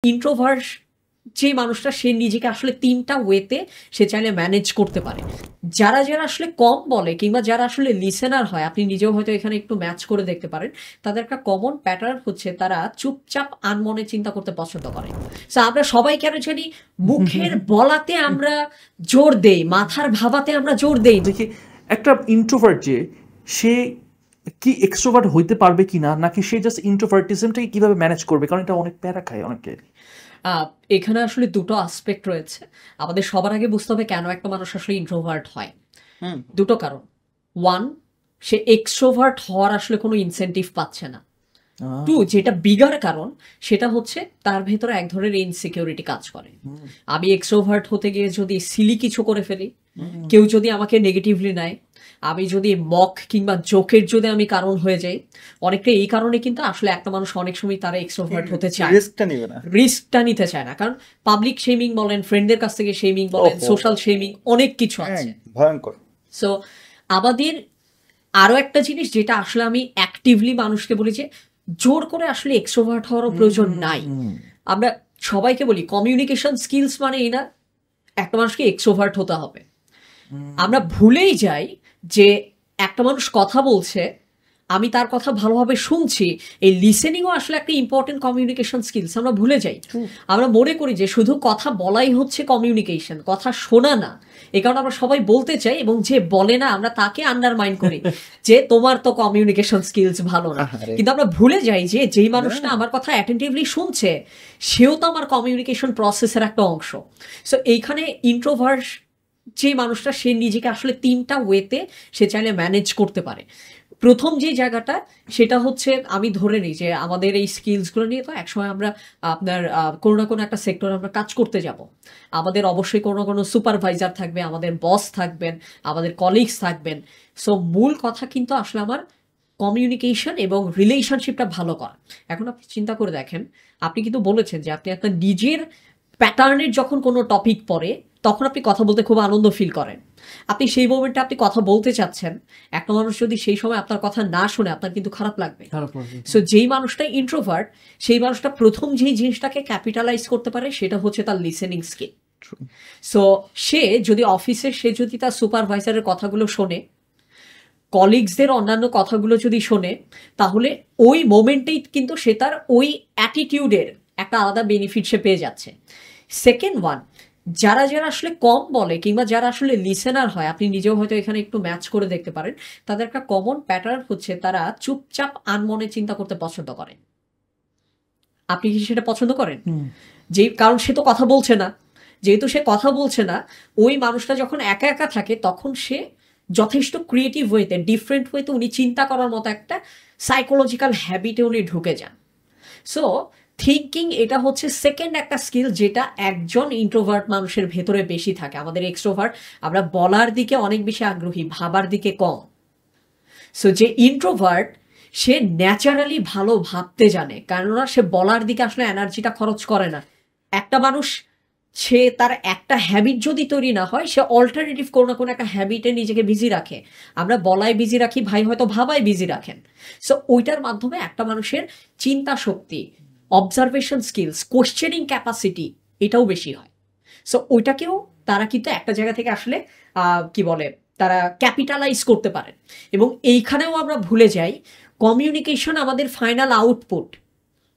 Introvert যে মানুষটা সে নিজেকে আসলে ৩টা ওয়েতে সে চাইলে ম্যানেজ করতে পারে। যারা আসলে কম বলে কিংবা যারা আসলে লিসেনার হয়, আপনি নিজেও হয়তো এখানে একটু ম্যাচ করে দেখতে পারেন। তাদের একটা কমন প্যাটার্ন হচ্ছে তারা চুপচাপ আনমনে চিন্তা করতে পছন্দ করে। সো আমরা সবাই কেন জানি মুখের বলাতে আমরা জোর দেই, মাথার ভাবাতে আমরা জোর দেই। দেখি একটা ইন্ট্রোভার্ট যে সে কি এক্সট্রোভার্ট হইতে পারবে কিনা, নাকি সে জাস্ট ইন্ট্রোভার্টিজমটাকে কিভাবে ম্যানেজ করবে, কারণ এটা অনেক প্যারা খায় অনেকে। এখানে আসলে দুটো আসপেক্ট রয়েছে। আমাদের সবার আগে বুঝতে হবে কেন একটা মানুষ আসলে ইন্ট্রোভার্ট হয়। দুটো কারণ। ওয়ান, সে এক্সট্রোভার্ট হওয়ার আসলে কোনো ইনসেন্টিভ পাচ্ছে না। টু, যেটা বিগার কারণ সেটা হচ্ছে তার ভেতরে এক ধরনের ইনসিকিউরিটি কাজ করে। আমি এক্সট্রোভার্ট হতে গিয়ে যদি সিলি কিছু করে ফেলি, কেউ যদি আমাকে নেগেটিভলি নেয়, আমি যদি মক কিংবা জোকের যদি আমি কারণ হয়ে যাই, অনেকটা এই কারণে কিন্তু আসলে একটা মানুষ অনেক সময় তারা এক্সট্রোভার্ট হতে চায়, রিস্কটা নিতে চায় না। কারণ পাবলিক শেমিং বলেন, ফ্রেন্ডদের কাছ থেকে শেমিং বলেন, সোশ্যাল শেমিং, অনেক কিছু আছে, ভয়ঙ্কর। সো আমাদের আরো একটা জিনিস যেটা আসলে আমি অ্যাক্টিভলি মানুষকে বলি যে জোর করে আসলে এক্সট্রোভার্ট হওয়ারও প্রয়োজন নাই। আমরা সবাইকে বলি কমিউনিকেশন স্কিলস মানে এই না একটা মানুষকে এক্সট্রোভার্ট হতে হবে। আমরা ভুলেই যাই যে একটা মানুষ কথা বলছে, আমি তার কথা ভালোভাবে শুনছি, এই লিসেনিংও আসলে একটা ইম্পর্টেন্ট কমিউনিকেশন স্কিলস। আমরা ভুলে যাই, আমরা মনে করি যে শুধু কথা বলাই হচ্ছে কমিউনিকেশন, কথা শোনা না। এই কারণে আমরা সবাই বলতে চাই, এবং যে বলে না আমরা তাকে আন্ডারমাইন করি যে তোমার তো কমিউনিকেশন স্কিলস ভালো না। কিন্তু আমরা ভুলে যাই যে যেই মানুষটা আমার কথা অ্যাটেন্টিভলি শুনছে সেও তো আমার কমিউনিকেশন প্রসেসের একটা অংশ। সো এইখানে ইন্ট্রোভার্ট যে মানুষটা সে নিজেকে আসলে 3টা ওয়েতে সে চাইলে ম্যানেজ করতে পারে। প্রথম যে জায়গাটা সেটা হচ্ছে, আমি ধরে নিই যে আমাদের এই স্কিলসগুলো নিয়ে তো একসময় আমরা আপনার কোনো না কোনো একটা সেক্টরে আমরা কাজ করতে যাব। আমাদের অবশ্যই কোনো না কোনো সুপারভাইজার থাকবে, আমাদের বস থাকবেন, আমাদের কলিগস থাকবেন। সো মূল কথা কিন্তু আসলে আমার কমিউনিকেশন এবং রিলেশনশিপটা ভালো করা। এখন আপনি চিন্তা করে দেখেন, আপনি কিন্তু বলেছেন যে আপনি আপনার নিজের প্যাটার্নের যখন কোনো টপিক পড়ে তখন আপনি কথা বলতে খুব আনন্দ ফিল করেন। আপনি সেই মোমেন্টে আপনি কথা বলতে চাচ্ছেন, একটা মানুষ যদি সেই সময় আপনার কথা না শুনে আপনার কিন্তু খারাপ লাগবে। সো যেই মানুষটা ইন্ট্রোভার্ট সেই মানুষটা প্রথম যেই জিনিসটাকে ক্যাপিটালাইজ করতে পারে সেটা হচ্ছে তার লিসেনিং স্কিল। সো সে যদি অফিসে সে যদি তার সুপারভাইজারের কথাগুলো শোনে, কলিগসদের অন্যান্য কথাগুলো যদি শোনে, তাহলে ওই মোমেন্টেই কিন্তু সে তার ওই অ্যাটিটিউডের একটা আলাদা বেনিফিট সে পেয়ে যাচ্ছে। সেকেন্ড ওয়ান, যারা আসলে কম বলে কিংবা যারা আসলে লিসেনার হয়, আপনি নিজেও হয়তো এখানে একটু ম্যাচ করে দেখতে পারেন, তাদের একটা কমন প্যাটার্ন হচ্ছে তারা চুপচাপ আনমনে চিন্তা করতে পছন্দ করে। আপনি কি সেটা পছন্দ করেন? যে কারণ সে তো কথা বলছে না, যেহেতু সে কথা বলছে না, ওই মানুষটা যখন একা একা থাকে তখন সে যথেষ্ট ক্রিয়েটিভ ওয়েতে, ডিফারেন্ট ওয়েতে উনি চিন্তা করার মতো একটা সাইকোলজিক্যাল হ্যাবিটে উনি ঢুকে যান। সো থিঙ্কিং এটা হচ্ছে সেকেন্ড একটা স্কিল যেটা একজন ইন্ট্রোভার্ট মানুষের ভেতরে বেশি থাকে। আমাদের এক্সট্রোভার্ট আমরা বলার দিকে অনেক বেশি আগ্রহী, ভাবার দিকে কম। সো যে ইন্ট্রোভার্ট সে ন্যাচারালি ভালো ভাবতে জানে, কেননা সে বলার দিকে আসলে এনার্জিটা খরচ করে না। একটা মানুষ সে তার একটা হ্যাবিট যদি তৈরি না হয়, সে অল্টারনেটিভ কোনো না কোনো একটা হ্যাবিটে নিজেকে বিজি রাখে। আমরা বলায় বিজি রাখি, ভাই হয়তো ভাবায় বিজি রাখেন। সো ওইটার মাধ্যমে একটা মানুষের চিন্তা শক্তি, অবজারভেশন স্কিলস, কোশ্চেনিং ক্যাপাসিটি এটাও বেশি হয়। সো ওইটাকেও তারা কিন্তু একটা জায়গা থেকে আসলে কি বলে তারা ক্যাপিটালাইজ করতে পারেন। এবং এইখানেও আমরা ভুলে যাই কমিউনিকেশন আমাদের ফাইনাল আউটপুট,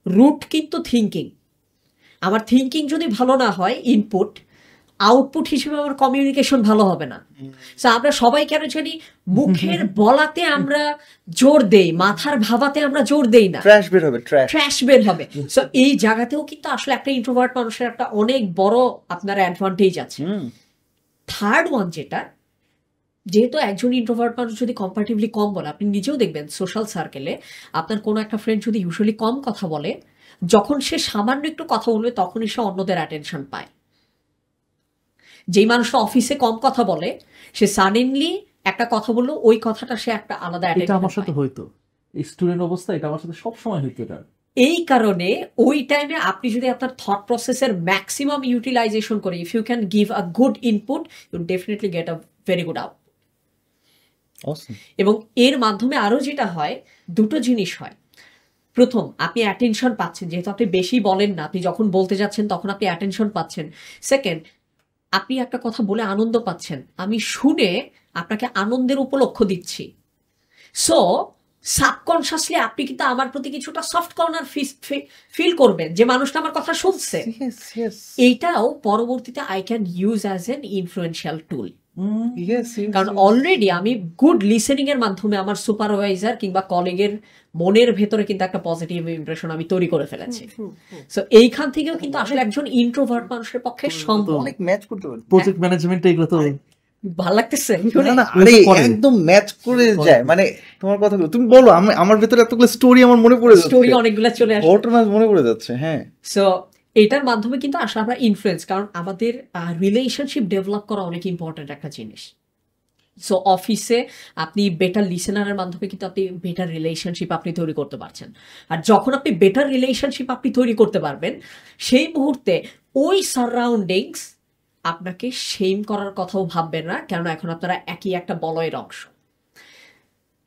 রুট কিন্তু থিঙ্কিং। আমার থিঙ্কিং যদি ভালো না হয়, ইনপুট, আউটপুট হিসেবে আমার কমিউনিকেশন ভালো হবে না। সো আমরা সবাই কেন জানি মুখের বলাতে আমরা জোর দেই, মাথার ভাবাতে আমরা জোর দেই না, ট্র্যাশ বের হবে। সো এই জায়গাতেও কিন্তু আসলে একটা ইন্ট্রোভার্ট মানুষের একটা অনেক বড় আপনার অ্যাডভান্টেজ আছে। থার্ড ওয়ান যেটা, যেহেতু একজন ইন্ট্রোভার্ট মানুষ যদি কম্পারেটিভলি কম বলে, আপনি নিজেও দেখবেন সোশ্যাল সার্কেলে আপনার কোনো একটা ফ্রেন্ড যদি ইউজুয়ালি কম কথা বলে, যখন সে সামান্য একটু কথা বলবে তখনই সে অন্যদের অ্যাটেনশন পায়। যেই মানুষটা অফিসে কম কথা বলে সে সাডেনলি একটা কথা বললো, ওই কথাটা সে একটা আলাদা এটা আমার সাথে হইতো, এই স্টুডেন্ট অবস্থা এটা আমার সাথে সব সময় হইতো। এটা এই কারণে ওই টাইমে আপনি যদি আপনার থট প্রসেসের ম্যাক্সিমাম ইউটিলাইজেশন করে, if you can give a good input, you definitely get a very good out. এবং এর মাধ্যমে আরো যেটা হয়, দুটো জিনিস হয়। প্রথম আপনি অ্যাটেনশন পাচ্ছেন, যেহেতু আপনি বেশি বলেন না, আপনি যখন বলতে যাচ্ছেন তখন আপনি অ্যাটেনশন পাচ্ছেন। সেকেন্ড, আপনি একটা কথা বলে আনন্দ পাচ্ছেন, আমি শুনে আপনাকে আনন্দের উপলক্ষ দিচ্ছি। সো সাবকনশাসলি আপনি কিন্তু আমার প্রতি কিছুটা সফট কর্নার ফিল করবেন যে মানুষটা আমার কথা শুনছে। Yes, yes. এইটাও পরবর্তীতে I can use as an influential tool. Yes, yes, কারণ yes. অলরেডি আমি গুড লিসেনিং এর মাধ্যমে আমার সুপারভাইজার কিংবা কলিগের মনের ভেতরে কিন্তু একটা পজিটিভ ইমপ্রেশন আমি তৈরি করে ফেলেছি। সো এইখান থেকেও কিন্তু আসলে একজন ইন্ট্রোভার্ট মানুষের পক্ষে সম্ভব। অনেক ম্যাচ করতে পারে। প্রজেক্ট ম্যানেজমেন্ট এগুলো তো ভালো লাগতেছে না না, আরে একদম ম্যাচ করে যায়। মানে তোমার কথাগুলো তুমি বলো, আমার ভেতরে এতগুলো স্টোরি আমার মনে পড়ে যাচ্ছে, স্টোরি অনেকগুলো চলে আসে। ঘটনা মনে পড়ে যাচ্ছে। হ্যাঁ, সো এটার মাধ্যমে কিন্তু আসলে আমরা ইনফ্লুয়েন্স, কারণ আমাদের রিলেশনশিপ ডেভেলপ করা অনেক ইম্পর্টেন্ট একটা জিনিস। সো অফিসে আপনি বেটার লিসেনারের মাধ্যমে কিন্তু আপনি বেটার রিলেশনশিপ আপনি তৈরি করতে পারছেন। আর যখন আপনি বেটার রিলেশনশিপ আপনি তৈরি করতে পারবেন, সেই মুহূর্তে ওই সারাউন্ডিংস আপনাকে শেম করার কথাও ভাববেন না, কেননা এখন আপনারা একই একটা বলয়ের অংশ।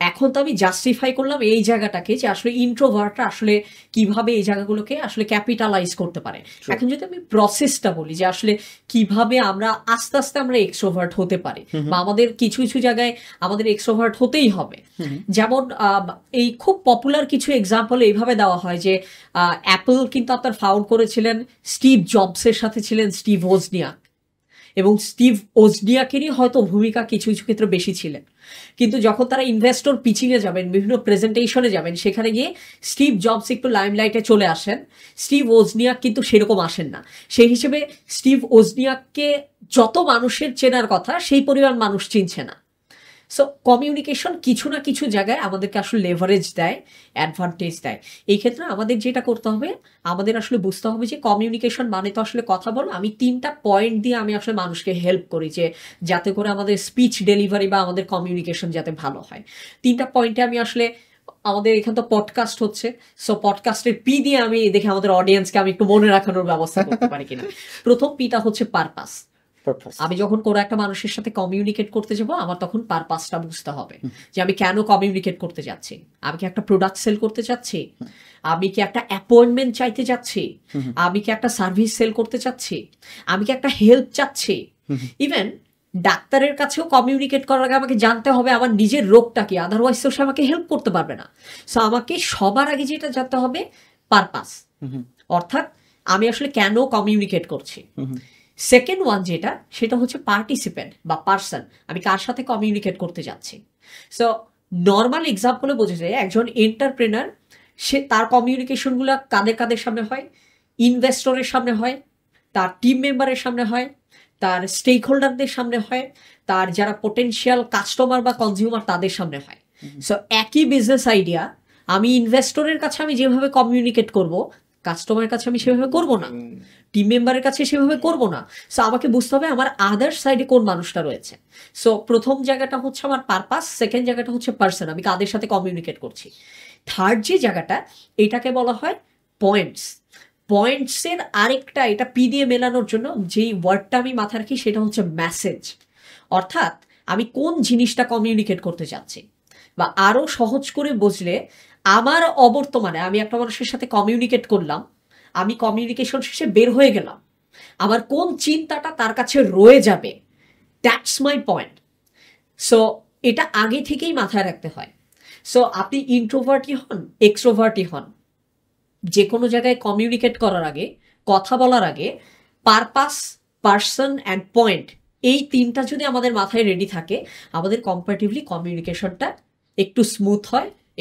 এখন তো আমি জাস্টিফাই করলাম এই জায়গাটাকে যে আসলে ইন্ট্রোভার্টরা আসলে কিভাবে এই জায়গাগুলোকে আসলে ক্যাপিটালাইজ করতে পারে। এখন যদি আমি প্রসেসটা বলি যে আসলে কিভাবে আমরা আস্তে আস্তে আমরা এক্সট্রোভার্ট হতে পারি, বা আমাদের কিছু কিছু জায়গায় আমাদের এক্সট্রোভার্ট হতেই হবে। যেমন এই খুব পপুলার কিছু এক্সাম্পল এইভাবে দেওয়া হয় যে অ্যাপল কিন্তু আপনার ফাউন্ড করেছিলেন স্টিভ জবসের সাথে ছিলেন স্টিভ ওজনিয়াক, এবং স্টিভ ওজনিয়াকেরই হয়তো ভূমিকা কিছু কিছু ক্ষেত্রে বেশি ছিলেন। কিন্তু যখন তারা ইনভেস্টর পিচিংয়ে যাবেন, বিভিন্ন প্রেজেন্টেশনে যাবেন, সেখানে গিয়ে স্টিভ জবস একটু লাইমলাইটে চলে আসেন, স্টিভ ওজনিয়াক কিন্তু সেরকম আসেন না। সেই হিসেবে স্টিভ ওজনিয়াককে যত মানুষের চেনার কথা সেই পরিমাণ মানুষ চিনছে না। সো কমিউনিকেশন কিছু না কিছু জায়গায় আমাদেরকে আসলে লেভারেজ দেয়, অ্যাডভান্টেজ দেয়। এই ক্ষেত্রে আমাদের যেটা করতে হবে, আমাদের আসলে বুঝতে হবে যে কমিউনিকেশন মানে তো আসলে কথা বলো। আমি 3টা পয়েন্ট দিয়ে আমি আসলে মানুষকে হেল্প করি যে যাতে করে আমাদের স্পিচ ডেলিভারি বা আমাদের কমিউনিকেশন যাতে ভালো হয়। 3টা পয়েন্টে আমি আসলে, আমাদের এখানে তো পডকাস্ট হচ্ছে, সো পডকাস্টের পি দিয়ে আমি দেখে আমাদের অডিয়েন্সকে আমি একটু মনে রাখানোর ব্যবস্থা করতে পারি কিনা। প্রথম পিটা হচ্ছে পারপাস। আমি যখন কোনো একটা মানুষের সাথে কমিউনিকেট করতে যাব, আমার তখন পারপাসটা বুঝতে হবে যে আমি কেন কমিউনিকেট করতে যাচ্ছি। আমি কি একটা প্রোডাক্ট সেল করতে চাচ্ছি, আমি কি একটা অ্যাপয়েন্টমেন্ট চাইতে যাচ্ছি, আমি কি একটা সার্ভিস সেল করতে চাচ্ছি, আমি কি একটা হেল্প চাচ্ছি। ইভেন ডাক্তারের কাছেও কমিউনিকেট করার আগে আমাকে জানতে হবে আমার নিজের রোগটা কি, আদারওয়াইজ তো সে আমাকে হেল্প করতে পারবে না। সো আমাকে সবার আগে যেটা জানতে হবে পারপাস, অর্থাৎ আমি আসলে কেন কমিউনিকেট করছি। সেকেন্ড ওয়ান যেটা, সেটা হচ্ছে পার্টিসিপেন্ট বা পার্সন, আমি কার সাথে কমিউনিকেট করতে যাচ্ছি। সো নর্মাল এক্সাম্পলে বোঝা যায় একজন এন্টারপ্রেনার, সে তার কমিউনিকেশনগুলো কাদের কাদের সামনে হয়, ইনভেস্টরের সামনে হয়, তার টিম মেম্বারের সামনে হয়, তার স্টেক হোল্ডারদের সামনে হয়, তার যারা পোটেনশিয়াল কাস্টমার বা কনজিউমার তাদের সামনে হয়। সো একই বিজনেস আইডিয়া আমি ইনভেস্টরের কাছে আমি যেভাবে কমিউনিকেট করব, কাস্টমারের কাছে আমি সেভাবে করব না, টিম মেম্বারের কাছে সেভাবে করব না। সো আমাকে বুঝতে হবে আমার আদার সাইডে কোন মানুষটা রয়েছে। সো প্রথম জায়গাটা হচ্ছে আমার পারপাস, সেকেন্ড জায়গাটা হচ্ছে পার্সন, আমি কাদের সাথে কমিউনিকেট করছি। থার্ড যে জায়গাটা, এটাকে বলা হয় পয়েন্টস। পয়েন্টসের আরেকটা, এটা পি দিয়ে মেলানোর জন্য যেই ওয়ার্ডটা আমি মাথায় রাখি সেটা হচ্ছে মেসেজ, অর্থাৎ আমি কোন জিনিসটা কমিউনিকেট করতে চাচ্ছি। বা আরো সহজ করে বুঝলে, আমার অবর্তমানে আমি একটা মানুষের সাথে কমিউনিকেট করলাম, আমি কমিউনিকেশন শেষে বের হয়ে গেলাম, আমার কোন চিন্তাটা তার কাছে রয়ে যাবে, দ্যাটস মাই পয়েন্ট। সো এটা আগে থেকেই মাথায় রাখতে হয়। সো আপনি ইন্ট্রোভার্টই হন, এক্সট্রোভার্টই হন, যে কোনো জায়গায় কমিউনিকেট করার আগে, কথা বলার আগে, পারপাস, পার্সন অ্যান্ড পয়েন্ট, এই 3টা যদি আমাদের মাথায় রেডি থাকে, আমাদের কম্পারেটিভলি কমিউনিকেশনটা একটু স্মুথ হয়